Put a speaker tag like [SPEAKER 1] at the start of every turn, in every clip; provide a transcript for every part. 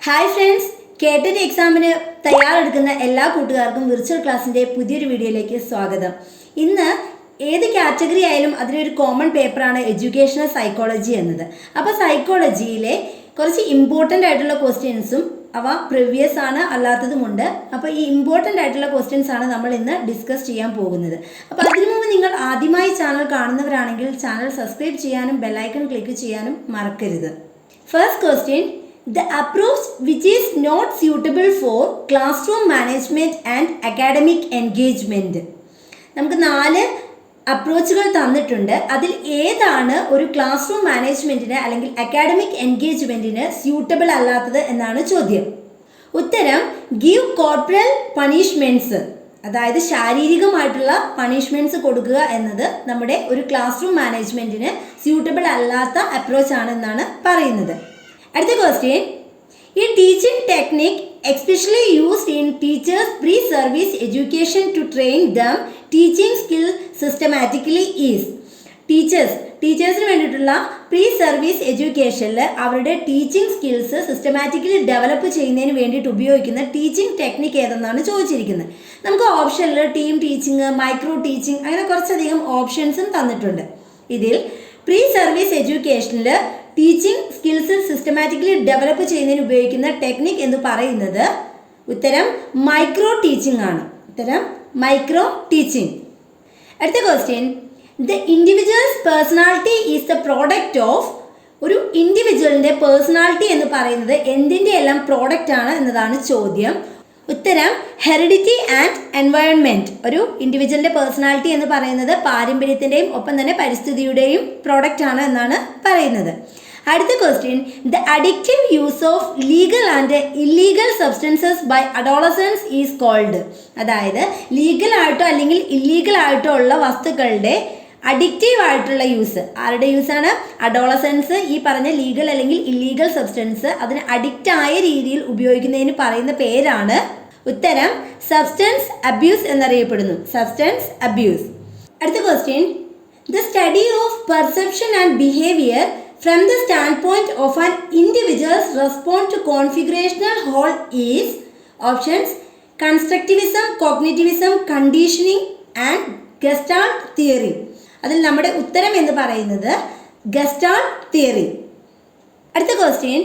[SPEAKER 1] Hi friends, കേട്ടറ്റ് എക്സാമിന് തയ്യാറെടുക്കുന്ന എല്ലാ കൂട്ടുകാർക്കും വിർച്വൽ ക്ലാസ്സിൻ്റെ പുതിയൊരു വീഡിയോയിലേക്ക് സ്വാഗതം. ഇന്ന് ഏത് കാറ്റഗറി ആയാലും അതിലൊരു കോമൺ പേപ്പറാണ് എഡ്യൂക്കേഷണൽ സൈക്കോളജി എന്നത്. അപ്പോൾ സൈക്കോളജിയിലെ കുറച്ച് ഇമ്പോർട്ടൻ്റ് ആയിട്ടുള്ള ക്വസ്റ്റ്യൻസും അവ പ്രീവിയസ് ആണ് അല്ലാത്തതുമുണ്ട്. അപ്പോൾ ഈ ഇമ്പോർട്ടൻ്റ് ആയിട്ടുള്ള ക്വസ്റ്റ്യൻസ് ആണ് നമ്മൾ ഇന്ന് ഡിസ്കസ് ചെയ്യാൻ പോകുന്നത്. അപ്പോൾ അതിനു മുമ്പ് നിങ്ങൾ ആദ്യമായി ചാനൽ കാണുന്നവരാണെങ്കിൽ ചാനൽ സബ്സ്ക്രൈബ് ചെയ്യാനും ബെല്ലൈക്കൺ ക്ലിക്ക് ചെയ്യാനും മറക്കരുത്. First question: the approach which is not suitable for classroom management and academic engagement. നമുക്ക് 4 അപ്രോച്ചുകൾ തന്നിട്ടുണ്ട്. അതിൽ ഏതാണ് ഒരു ക്ലാസ് റൂം മാനേജ്മെൻറ്റിന് അല്ലെങ്കിൽ അക്കാഡമിക് എൻഗേജ്മെൻറ്റിന് സ്യൂട്ടബിൾ അല്ലാത്തത് എന്നാണ് ചോദ്യം. ഉത്തരം: ഗീവ് കോർപ്പറൽ പണിഷ്മെൻറ്റ്സ്, അതായത് ശാരീരികമായിട്ടുള്ള പണിഷ്മെൻറ്റ്സ് കൊടുക്കുക എന്നത് നമ്മുടെ ഒരു ക്ലാസ് റൂം മാനേജ്മെൻറ്റിന് സ്യൂട്ടബിൾ അല്ലാത്ത അപ്രോച്ചാണെന്നാണ് പറയുന്നത്. അടുത്ത ക്വസ്റ്റ്യൻ: ഈ teaching technique especially used in teachers pre service education to train them teaching skill systematically is. ടീച്ചേഴ്സിന് വേണ്ടിയിട്ടുള്ള പ്രീ സർവീസ് എഡ്യൂക്കേഷനിൽ അവരുടെ ടീച്ചിങ് സ്കിൽസ് സിസ്റ്റമാറ്റിക്കലി ഡെവലപ്പ് ചെയ്യുന്നതിന് വേണ്ടിയിട്ട് ഉപയോഗിക്കുന്ന ടീച്ചിങ് ടെക്നിക് ഏതെന്നാണ് ചോദിച്ചിരിക്കുന്നത്. നമുക്ക് ഓപ്ഷനിൽ ടീം ടീച്ചിങ്, മൈക്രോ ടീച്ചിങ്, അങ്ങനെ കുറച്ചധികം ഓപ്ഷൻസും തന്നിട്ടുണ്ട്. ഇതിൽ പ്രീ സർവീസ് എഡ്യൂക്കേഷനിൽ ടീച്ചിങ് സ്കിൽസ് സിസ്റ്റമാറ്റിക്കലി ഡെവലപ്പ് ചെയ്യുന്നതിന് ഉപയോഗിക്കുന്ന ടെക്നിക് എന്ന് പറയുന്നത് ഉത്തരം മൈക്രോ ടീച്ചിങ് ആണ്. ഉത്തരം മൈക്രോ ടീച്ചിങ്. അടുത്ത question: the individuals personality is the product of. ഒരു ഇൻഡിവിജ്വലിൻ്റെ പേഴ്സണാലിറ്റി എന്ന് പറയുന്നത് എന്തിൻ്റെ എല്ലാം പ്രോഡക്റ്റ് ആണ് എന്നതാണ് ചോദ്യം. ഉത്തരം ഹെറിഡിറ്റി ആൻഡ് എൻവയോൺമെൻറ്റ്. ഒരു ഇൻഡിവിജ്വലിൻ്റെ പേഴ്സണാലിറ്റി എന്ന് പറയുന്നത് പാരമ്പര്യത്തിൻ്റെയും ഒപ്പം തന്നെ പരിസ്ഥിതിയുടെയും പ്രോഡക്റ്റ് ആണ് എന്നാണ് പറയുന്നത്. അടുത്ത question: the addictive use of legal and illegal substances by adolescents is called. അതായത് ലീഗലായിട്ടോ അല്ലെങ്കിൽ ഇല്ലീഗലായിട്ടോ ഉള്ള വസ്തുക്കളുടെ അഡിക്റ്റീവ് ആയിട്ടുള്ള യൂസ്. ആരുടെ യൂസാണ്? അഡോളസൻസ് ഈ പറഞ്ഞ ലീഗൽ അല്ലെങ്കിൽ ഇല്ലീഗൽ സബ്സ്റ്റൻസ് അതിന് അഡിക്റ്റ് ആയ രീതിയിൽ ഉപയോഗിക്കുന്നതിന് പറയുന്ന പേരാണ് ഉത്തരം സബ്സ്റ്റൻസ് അബ്യൂസ് എന്നറിയപ്പെടുന്നു. Substance abuse. അടുത്ത question: the study of perception and behaviour from the standpoint of an individuals respond to configurational wholes. Options: constructivism, cognitivism, conditioning and gestalt theory. അതിൽ നമ്മുടെ ഉത്തരം എന്ന് പറയുന്നത് ഗസ്റ്റാൾട്ട് തിയറി. അടുത്ത question: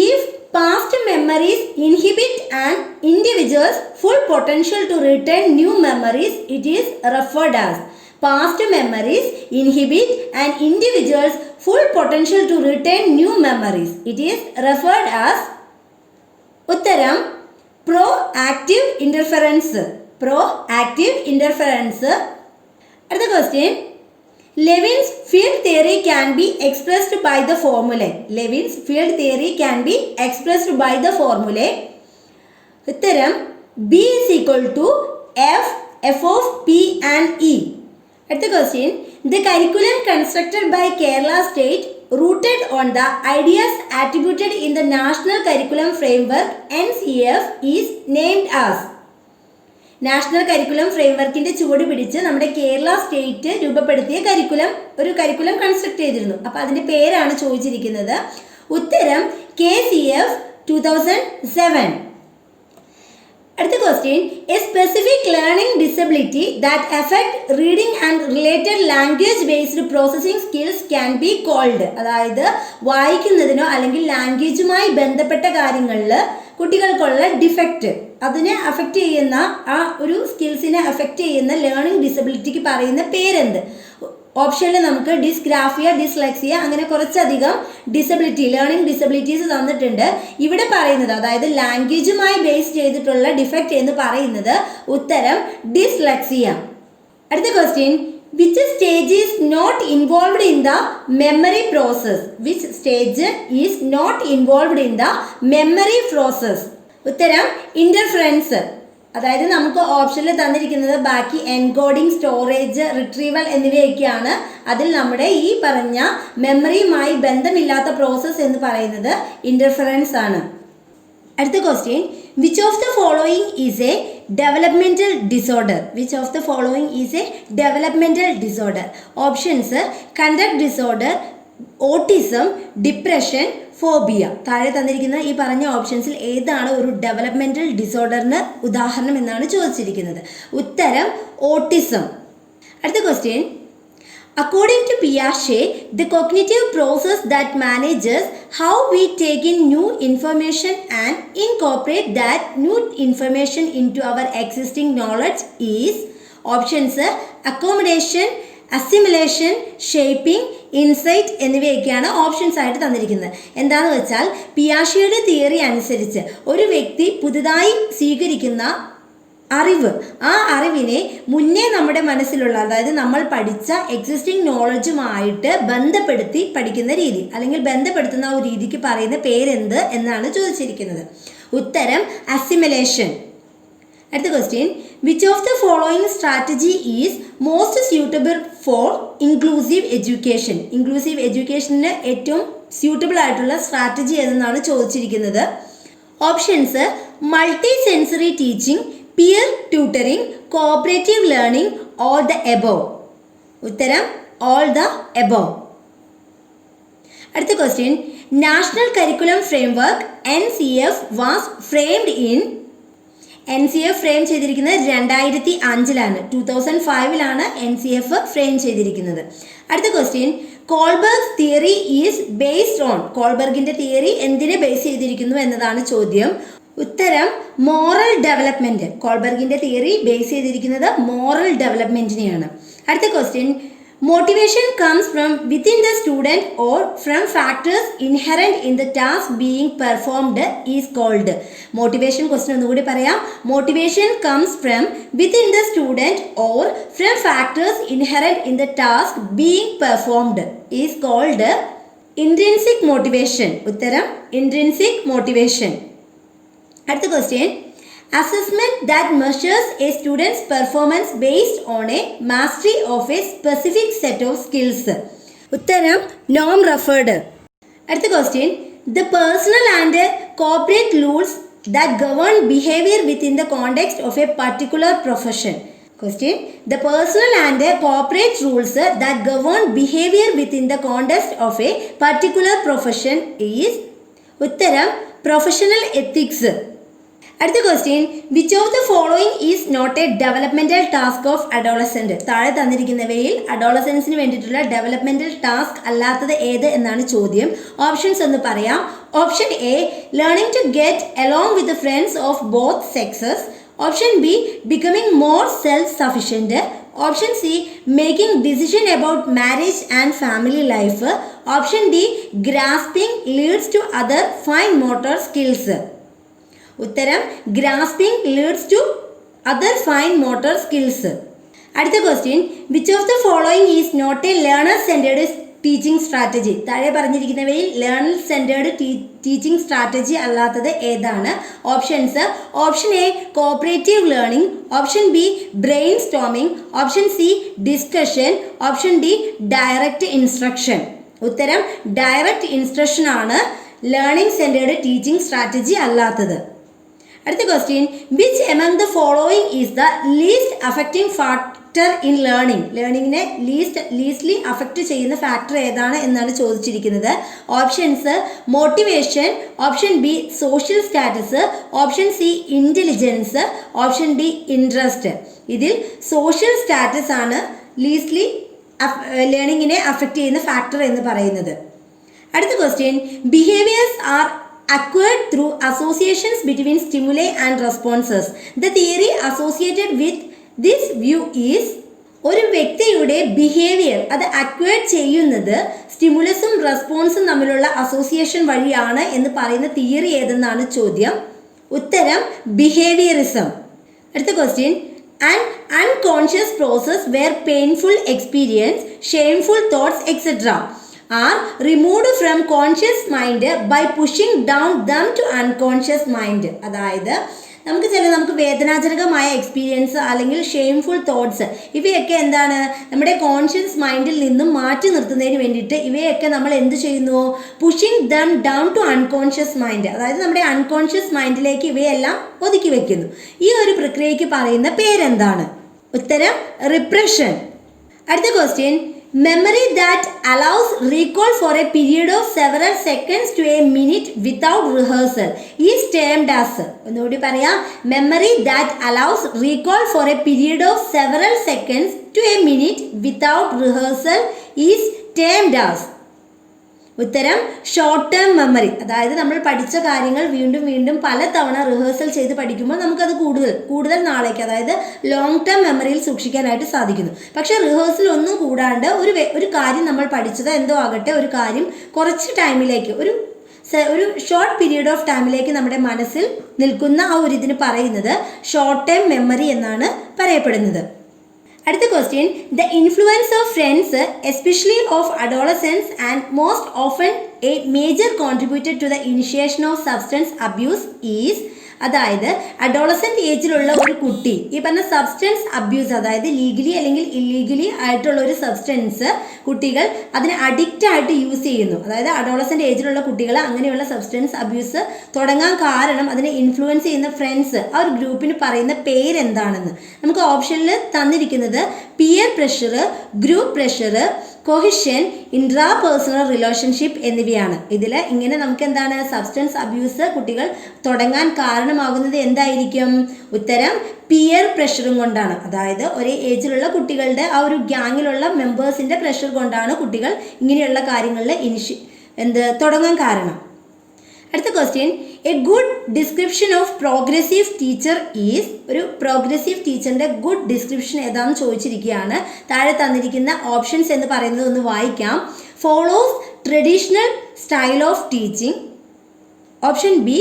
[SPEAKER 1] if past memories inhibit and individuals full potential to return new memories it is referred as. Past memories inhibit and individuals full potential to return new memories it is referred as. ഉത്തരം proactive interference. Proactive interference. അടുത്ത question: Levin's field theory can be expressed by the formulae. Levin's field theory can be expressed by the formulae. ഉത്തരം B is equal to F of P and E. അടുത്ത question: The curriculum constructed by Kerala State rooted on the ideas attributed in the National Curriculum Framework NCF is named as. National curriculum ഫ്രെയിംവർക്കിൻ്റെ ചുവട് പിടിച്ച് നമ്മുടെ Kerala state രൂപപ്പെടുത്തിയ ഒരു curriculum construct ചെയ്തിരുന്നു. അപ്പോൾ അതിൻ്റെ പേരാണ് ചോദിച്ചിരിക്കുന്നത്. ഉത്തരം KCF 2007. അടുത്ത question: a specific learning disability that affect reading and related language based processing skills can be called. അതായത് വായിക്കുന്നതിനോ അല്ലെങ്കിൽ ലാംഗ്വേജുമായി ബന്ധപ്പെട്ട കാര്യങ്ങളിൽ കുട്ടികൾക്കുള്ള ഡിഫക്റ്റ് അതിനെ അഫക്റ്റ് ചെയ്യുന്ന ആ ഒരു സ്കിൽസിനെ അഫക്റ്റ് ചെയ്യുന്ന ലേണിംഗ് ഡിസബിലിറ്റിക്ക് പറയുന്ന പേരെന്ത്? ഓപ്ഷനിൽ നമുക്ക് ഡിസ്ഗ്രാഫിയ, ഡിസ്ലെക്സിയ, അങ്ങനെ കുറച്ചധികം ഡിസബിലിറ്റി, ലേണിംഗ് ഡിസബിലിറ്റീസ് തന്നിട്ടുണ്ട്. ഇവിടെ പറയുന്നത് അതായത് ലാംഗ്വേജുമായി ബേസ് ചെയ്തിട്ടുള്ള ഡിഫക്റ്റ് എന്ന് പറയുന്നത് ഉത്തരം ഡിസ്ലെക്സിയ. അടുത്ത question: which stage is not involved in the memory process? Which stage is not involved in the memory process? ഉത്തരം ഇന്റർഫറൻസ്. അതായത് നമുക്ക് ഓപ്ഷനിൽ തന്നിരിക്കുന്നത് ബാക്കി എൻകോഡിംഗ്, സ്റ്റോറേജ്, റിട്രീവൽ എന്നിവയൊക്കെയാണ്. അതിൽ നമ്മുടെ ഈ പറഞ്ഞ മെമ്മറിയുമായി ബന്ധമില്ലാത്ത പ്രോസസ്സ് എന്ന് പറയുന്നത് ഇന്റർഫറൻസ് ആണ്. അടുത്ത question: which of the following is A developmental disorder? Which of the following is A developmental disorder? Options: conduct disorder, autism, depression, phobia. താഴെ തന്നിരിക്കുന്ന ഈ പറഞ്ഞ ഓപ്ഷൻസിൽ ഏതാണ് ഒരു ഡെവലപ്മെന്റൽ ഡിസോർഡറിന് ഉദാഹരണം എന്നാണ് ചോദിച്ചിരിക്കുന്നത്. ഉത്തരം ഓട്ടിസം. അടുത്ത question. According to Piaget, the cognitive process that manages how we take in new information and incorporate that new information into our existing knowledge is options accommodation, assimilation, shaping, insight എന്നിവയൊക്കെയാണ് options ആയിട്ട് തന്നിരിക്കുന്നത്. എന്താണെന്ന് വെച്ചാൽ പിയാഷെയുടെ theory അനുസരിച്ച് ഒരു വ്യക്തി പുതുതായി സ്വീകരിക്കുന്ന അറിവ്, ആ അറിവിനെ മുന്നേ നമ്മുടെ മനസ്സിലുള്ള, അതായത് നമ്മൾ പഠിച്ച എക്സിസ്റ്റിംഗ് നോളജുമായിട്ട് ബന്ധപ്പെടുത്തി പഠിക്കുന്ന രീതി, അല്ലെങ്കിൽ ബന്ധപ്പെടുത്തുന്ന ആ ഒരു രീതിക്ക് പറയുന്ന പേരെന്ത് എന്നാണ് ചോദിച്ചിരിക്കുന്നത്. ഉത്തരം അസിമിലേഷൻ. അടുത്ത question. Which of the following strategy is most suitable for inclusive education? Inclusive എഡ്യൂക്കേഷന് ഏറ്റവും സ്യൂട്ടബിൾ ആയിട്ടുള്ള സ്ട്രാറ്റജി ഏതെന്നാണ് ചോദിച്ചിരിക്കുന്നത്. Options multi sensory teaching, peer tutoring, cooperative learning, all the above. ഉത്തരം ഓൾ ദ എബോവ്. അടുത്ത question. National curriculum framework NCF was framed in. NCF frame ചെയ്തിരിക്കുന്നത് 2005-ലാണ്. 2005-ലാണ് NCF ഫ്രെയിം ചെയ്തിരിക്കുന്നത്. അടുത്ത question. Kohlberg's theory is based on. കോൾബർഗിന്റെ theory എന്തിനെ base ചെയ്തിരിക്കുന്നു എന്നതാണ് ചോദ്യം. ഉത്തരം മോറൽ ഡെവലപ്മെന്റ്. കോൾബർഗിന്റെ തിയറി ബേസ് ചെയ്തിരിക്കുന്നത് മോറൽ ഡെവലപ്മെന്റിനെയാണ്. അടുത്ത question. Motivation comes from within the student or from factors inherent in the task being performed is called. Motivation question ഒന്നുകൂടി പറയാം. Motivation comes from within the student or from factors inherent in the task being performed is called intrinsic motivation. ഉത്തരം intrinsic motivation. അടുത്ത question. Assessment that measures a student's performance based on a mastery of a specific set of skills. ഉത്തരം നോം referred. അടുത്ത question. The personal and corporate rules that govern behavior within the context of a particular profession. Question. The personal and corporate rules that govern behavior within the context of a particular profession is. ഉത്തരം professional ethics. അടുത്ത question. Which of the following is not a developmental task of adolescent? താഴെ തന്നിരിക്കുന്നവയിൽ അഡോളസെൻസിന് വേണ്ടിയിട്ടുള്ള developmental task അല്ലാത്തത് ഏത് എന്നാണ് ചോദ്യം. Options ഒന്ന് പറയാം. Option A learning to get along with friends of both sexes. Option B becoming more self sufficient. Option C making decision about marriage and family life. Option D grasping leads to other fine motor skills. ഉത്തരം grasping leads to other fine motor skills. അടുത്ത question. Which of the following is not a learner centred teaching strategy? താഴെ പറഞ്ഞിരിക്കുന്നവയിൽ learner centred teaching strategy അല്ലാത്തത് ഏതാണ്? Options. Option A cooperative learning. Option B brainstorming. Option C discussion. Option D direct instruction. ഉത്തരം direct instruction ആണ് learning centred teaching strategy അല്ലാത്തത്. അടുത്ത question. Which among the following is the least affecting factor in learning? ലേണിങ്ങിനെ leastly affect ചെയ്യുന്ന factor ഏതാണ് എന്നാണ് ചോദിച്ചിരിക്കുന്നത്. Options motivation. Option B social status. Option C intelligence. Option D interest. ഇതിൽ social status ആണ് leastly ലേണിങ്ങിനെ അഫക്റ്റ് ചെയ്യുന്ന factor എന്ന് പറയുന്നത്. അടുത്ത question. Behaviours R acquired through associations between stimuli and responses. The theory associated with this view is. ഒരു വ്യക്തിയുടെ behaviour അത് അക്വയർഡ് ചെയ്യുന്നത് സ്റ്റിമുലസും റെസ്പോൺസും തമ്മിലുള്ള അസോസിയേഷൻ വഴിയാണ് എന്ന് പറയുന്ന തിയറി ഏതെന്നാണ് ചോദ്യം. ഉത്തരം ബിഹേവിയറിസം. അടുത്ത question. An unconscious process where painful experience, shameful thoughts, etc. are removed from conscious mind by pushing down them to unconscious mind. അതായത് നമുക്ക് വേദനാജനകമായ എക്സ്പീരിയൻസ് അല്ലെങ്കിൽ ഷെയിംഫുൾ തോട്ട്സ് ഇവയൊക്കെ എന്താണ് നമ്മുടെ കോൺഷ്യസ് മൈൻഡിൽ നിന്നും മാറ്റി നിർത്തുന്നതിന് വേണ്ടിയിട്ട് ഇവയൊക്കെ നമ്മൾ എന്ത് ചെയ്യുന്നു? Pushing them down to unconscious mind. അതായത് നമ്മുടെ അൺകോൺഷ്യസ് മൈൻഡിലേക്ക് ഇവയെല്ലാം ഒതുക്കി വെക്കുന്നു. ഈ ഒരു പ്രക്രിയയ്ക്ക് പറയുന്ന പേരെന്താണ്? ഉത്തരം റിപ്രഷൻ. അടുത്ത question. Memory that allows recall for a period of several seconds to a minute without rehearsal is termed as. ഒന്നുകൂടി പറയാം. Memory that allows recall for a period of several seconds to a minute without rehearsal is termed as. ഉത്തരം short term memory. അതായത് നമ്മൾ പഠിച്ച കാര്യങ്ങൾ വീണ്ടും വീണ്ടും പലതവണ റിഹേഴ്സൽ ചെയ്ത് പഠിക്കുമ്പോൾ നമുക്കത് കൂടുതൽ നാളേക്ക്, അതായത് ലോങ് ടേം മെമ്മറിയിൽ സൂക്ഷിക്കാനായിട്ട് സാധിക്കുന്നു. പക്ഷേ റിഹേഴ്സൽ ഒന്നും കൂടാണ്ട് ഒരു കാര്യം നമ്മൾ പഠിച്ചത് എന്തോ ആകട്ടെ, ഒരു കാര്യം കുറച്ച് ടൈമിലേക്ക്, ഒരു ഷോർട്ട് പീരീഡ് ഓഫ് ടൈമിലേക്ക് നമ്മുടെ മനസ്സിൽ നിൽക്കുന്ന ആ ഒരു ഇതിന് പറയുന്നത് ഷോർട്ട് ടേം മെമ്മറി എന്നാണ് പറയപ്പെടുന്നത്. അടുത്ത question, the influence of friends especially of adolescence and most often a major contributor to the initiation of substance abuse is. അതായത് അഡോളസെന്റ് ഏജിലുള്ള ഒരു കുട്ടി ഈ പറഞ്ഞ സബ്സ്റ്റൻസ് അബ്യൂസ്, അതായത് ലീഗലി അല്ലെങ്കിൽ ഇല്ലീഗലി ആയിട്ടുള്ള ഒരു സബ്സ്റ്റൻസ് കുട്ടികൾ അതിന് അഡിക്റ്റ് ആയിട്ട് യൂസ് ചെയ്യുന്നു. അതായത് അഡോളസെന്റ് ഏജിലുള്ള കുട്ടികൾ അങ്ങനെയുള്ള സബ്സ്റ്റൻസ് അബ്യൂസ് തുടങ്ങാൻ കാരണം അതിനെ ഇൻഫ്ലുവൻസ് ചെയ്യുന്ന ഫ്രണ്ട്സ്, ആ ഒരു ഗ്രൂപ്പിന് പറയുന്ന പേരെന്താണെന്ന് നമുക്ക് ഓപ്ഷനിൽ തന്നിരിക്കുന്നത് peer pressure, group pressure, cohesion, intra personal relationship എന്നിവയാണ്. ഇതിൽ ഇങ്ങനെ നമുക്ക് എന്താണ് സബ്സ്റ്റൻസ് അബ്യൂസ് കുട്ടികൾ തുടങ്ങാൻ കാരണമാകുന്നത് എന്തായിരിക്കും? ഉത്തരം പിയർ പ്രഷറും കൊണ്ടാണ്. അതായത് ഒരേ ഏജിലുള്ള കുട്ടികളുടെ ആ ഒരു ഗ്യാങ്ങിലുള്ള മെമ്പേഴ്സിന്റെ പ്രഷർ കൊണ്ടാണ് കുട്ടികൾ ഇങ്ങനെയുള്ള കാര്യങ്ങളിൽ തുടങ്ങാൻ കാരണം. അടുത്ത question, a good description of progressive teacher is. ഒരു പ്രോഗ്രസീവ് ടീച്ചറിന്റെ ഗുഡ് ഡിസ്ക്രിപ്ഷൻ ഏതാണെന്ന് ചോദിച്ചിരിക്കുകയാണ്. താഴെ തന്നിരിക്കുന്ന ഓപ്ഷൻസ് എന്ന് പറയുന്നത് ഒന്ന് വായിക്കാം. Follows traditional style of teaching. Option B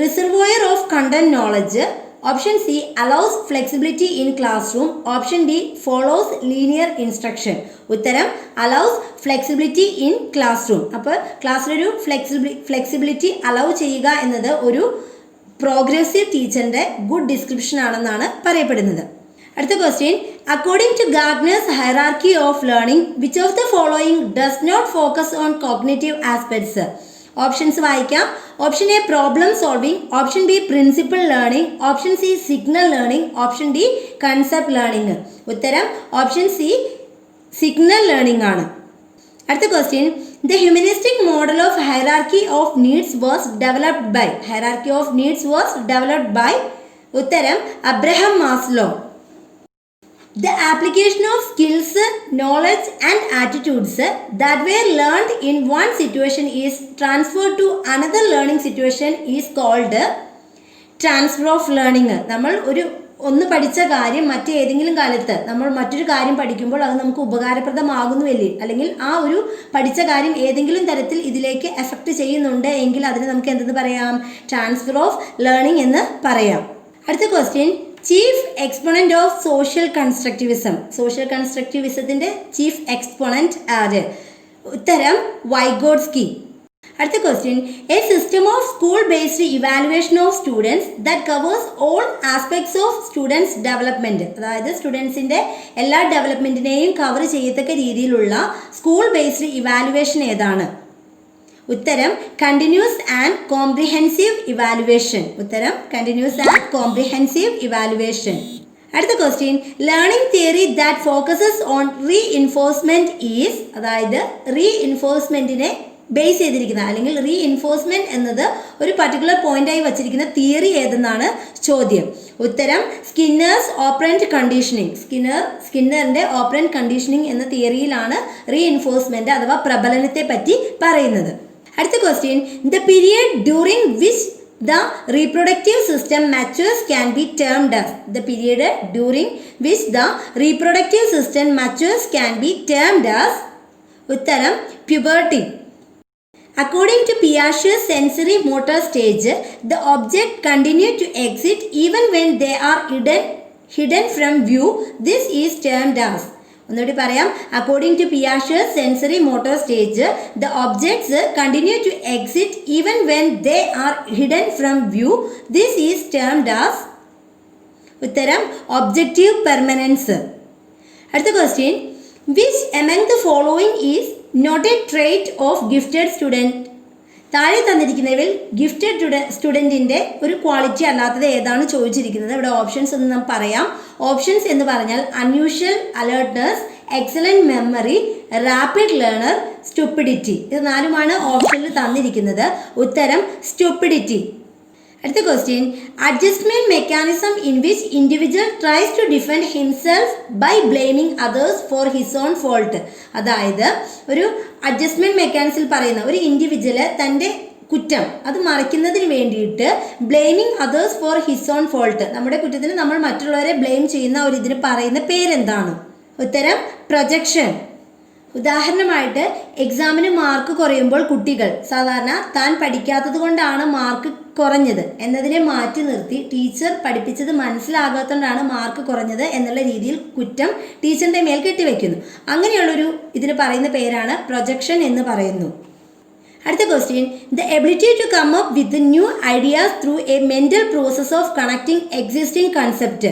[SPEAKER 1] reservoir of content knowledge. Option C allows flexibility in classroom. Option D follows linear instruction. ഉത്തരം allows flexibility in classroom. അപ്പോൾ ക്ലാസ്സിലൊരു ഫ്ലെക്സിബിലിറ്റി അലൗ ചെയ്യുക എന്നത് ഒരു പ്രോഗ്രസീവ് ടീച്ചറിന്റെ good description ആണെന്നാണ് പറയപ്പെടുന്നത്. അടുത്ത question, according to Gardner's hierarchy of learning which of the following does not focus on cognitive aspects. Options വായിക്കാം. Option A problem solving, option B principal learning, option C signal learning, option D concept learning. ഉത്തരം option C signal learning ആണ്. അടുത്ത question, the humanistic model of hierarchy of needs was developed by. Hierarchy of needs was developed by. ഉത്തരം Abraham Maslow. The application of skills, knowledge and attitudes that were learned in one situation is transferred to another learning situation is called transfer of learning. നമ്മൾ ഒന്ന് പഠിച്ച കാര്യം മറ്റേതെങ്കിലും കാലത്ത് നമ്മൾ മറ്റൊരു കാര്യം പഠിക്കുമ്പോൾ അത് നമുക്ക് ഉപകാരപ്രദമാകുന്നുവല്ലേ, അല്ലെങ്കിൽ ആ ഒരു പഠിച്ച കാര്യം ഏതെങ്കിലും തരത്തിൽ ഇതിലേക്ക് എഫക്റ്റ് ചെയ്യുന്നുണ്ട് എങ്കിൽ അതിന് നമുക്ക് എന്തെന്ന് പറയാം? ട്രാൻസ്ഫർ ഓഫ് ലേണിംഗ് എന്ന് പറയാം. അടുത്ത question, chief exponent of social constructivism. Social കൺസ്ട്രക്റ്റിവിസത്തിന്റെ ചീഫ് എക്സ്പോണന്റ് ആര്? ഉത്തരം വൈഗോട്സ്കി. അടുത്ത question, a system of school based evaluation of students that covers all aspects of students development. അതായത് സ്റ്റുഡൻസിന്റെ എല്ലാ ഡെവലപ്മെന്റിനെയും കവർ ചെയ്യത്തക്ക രീതിയിലുള്ള സ്കൂൾ ബേസ്ഡ് ഇവാലുവേഷൻ ഏതാണ്? ഉത്തരം കണ്ടിന്യൂസ് ആൻഡ് കോംപ്രിഹെൻസീവ് ഇവാലുവേഷൻ. ഉത്തരം കണ്ടിന്യൂസ് ആൻഡ് കോംപ്രിഹെൻസീവ് ഇവാലുവേഷൻ. അടുത്ത question, learning theory that focuses on reinforcement is. അതായത് റീഇൻഫോഴ്സ്മെന്റിനെ base ചെയ്തിരിക്കുന്ന അല്ലെങ്കിൽ റീഇൻഫോഴ്സ്മെന്റ് എന്നത് ഒരു പർട്ടിക്കുലർ പോയിന്റായി വച്ചിരിക്കുന്ന തിയറി ഏതെന്നാണ് ചോദ്യം. ഉത്തരം സ്കിന്നേഴ്സ് ഓപ്പറന്റ് കണ്ടീഷനിങ്. സ്കിന്നറിന്റെ ഓപ്പറന്റ് കണ്ടീഷനിങ് എന്ന തിയറിയിലാണ് റീഇൻഫോഴ്സ്മെന്റ് അഥവാ പ്രബലനത്തെ പറ്റി പറയുന്നത്. അടുത്ത question, the period during which the reproductive system matures can be termed as. The period during which the reproductive system matures can be termed as. Uttaram puberty. According to Piaget's sensory motor stage, the object continue to exist even when they are hidden from view. This is termed as. ഒന്നുകൂടി പറയാം. According to Piaget's sensory motor stage the objects continue to exit even when they are hidden from view. This is termed as. ഉത്തരം objective permanence. അടുത്ത question, which among the following is not a trait of gifted student. താഴെ തന്നിരിക്കുന്നവയിൽ gifted സ്റ്റുഡൻറ്റിൻ്റെ ഒരു quality അല്ലാത്തത് ഏതാണ് ചോദിച്ചിരിക്കുന്നത്. ഇവിടെ options ഒന്ന് പറയാം. ഓപ്ഷൻസ് എന്ന് പറഞ്ഞാൽ unusual alertness, excellent memory, rapid learner, stupidity. ഇത് 4മാണ് ഓപ്ഷനിൽ തന്നിരിക്കുന്നത്. ഉത്തരം സ്റ്റുപ്പിഡിറ്റി. അടുത്ത question, adjustment mechanism in which individual tries to defend himself by blaming others for his own fault. അതായത് ഒരു അഡ്ജസ്റ്റ്മെന്റ് മെക്കാനിസിൽ പറയുന്ന ഒരു ഇൻഡിവിജ്വല് തൻ്റെ കുറ്റം അത് മറയ്ക്കുന്നതിന് വേണ്ടിയിട്ട് blaming others for his own fault, നമ്മുടെ കുറ്റത്തിന് നമ്മൾ മറ്റുള്ളവരെ ബ്ലെയിം ചെയ്യുന്ന ഒരു ഇതിന് പറയുന്ന പേരെന്താണ്? ഉത്തരം പ്രൊജക്ഷൻ. ഉദാഹരണമായിട്ട് എക്സാമിന് മാർക്ക് കുറയുമ്പോൾ കുട്ടികൾ സാധാരണ താൻ പഠിക്കാത്തത് കൊണ്ടാണ് മാർക്ക് കുറഞ്ഞത് എന്നതിനെ മാറ്റി നിർത്തി ടീച്ചർ പഠിപ്പിച്ചത് മനസ്സിലാകാത്തതുകൊണ്ടാണ് മാർക്ക് കുറഞ്ഞത് എന്നുള്ള രീതിയിൽ കുറ്റം ടീച്ചറിൻ്റെ മേൽ കെട്ടിവെക്കുന്നു. അങ്ങനെയുള്ളൊരു ഇതിന് പറയുന്ന പേരാണ് പ്രൊജക്ഷൻ എന്ന് പറയുന്നു. അടുത്ത question, the ability to come up with new ideas through a mental process of connecting existing concept.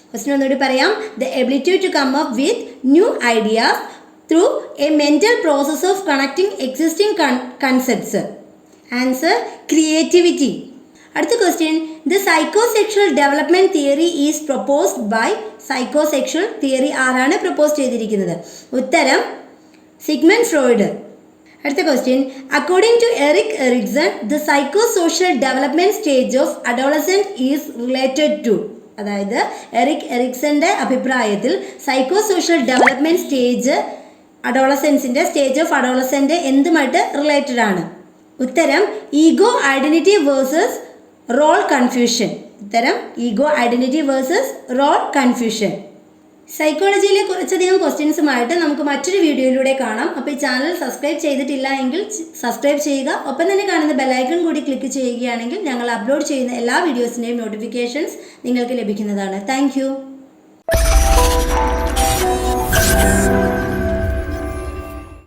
[SPEAKER 1] Question ഒന്നുകൂടി പറയാം. The ability to come up with new ideas through a mental process of connecting existing concepts. Answer creativity. അടുത്ത question, the psychosexual development theory is proposed by. Psychosexual theory ആരാണ് propose ചെയ്തിരിക്കുന്നത്? ഉത്തരം Sigmund Freud. അടുത്ത question, according to Erik Erikson the psychosocial development stage of adolescent is related to. അതായത് Erik എറിക്സന്റെ അഭിപ്രായത്തിൽ psychosocial development stage അഡോളസെൻസിന്റെ stage of adolescent എന്തുമായിട്ട് related ആണ്? ഉത്തരം ego identity versus role confusion. ഉത്തരം ego identity versus role confusion. സൈക്കോളജിയിലെ കുറച്ചധികം ക്വസ്റ്റ്യൻസുമായിട്ട് നമുക്ക് മറ്റൊരു വീഡിയോയിലൂടെ കാണാം. അപ്പോൾ ഈ ചാനൽ സബ്സ്ക്രൈബ് ചെയ്തിട്ടില്ല എങ്കിൽ സബ്സ്ക്രൈബ് ചെയ്യുക. ഒപ്പം തന്നെ കാണുന്ന ബെല്ലൈക്കൺ കൂടി ക്ലിക്ക് ചെയ്യുകയാണെങ്കിൽ ഞങ്ങൾ അപ്ലോഡ് ചെയ്യുന്ന എല്ലാ വീഡിയോസിൻ്റെയും നോട്ടിഫിക്കേഷൻസ് നിങ്ങൾക്ക് ലഭിക്കുന്നതാണ്. താങ്ക്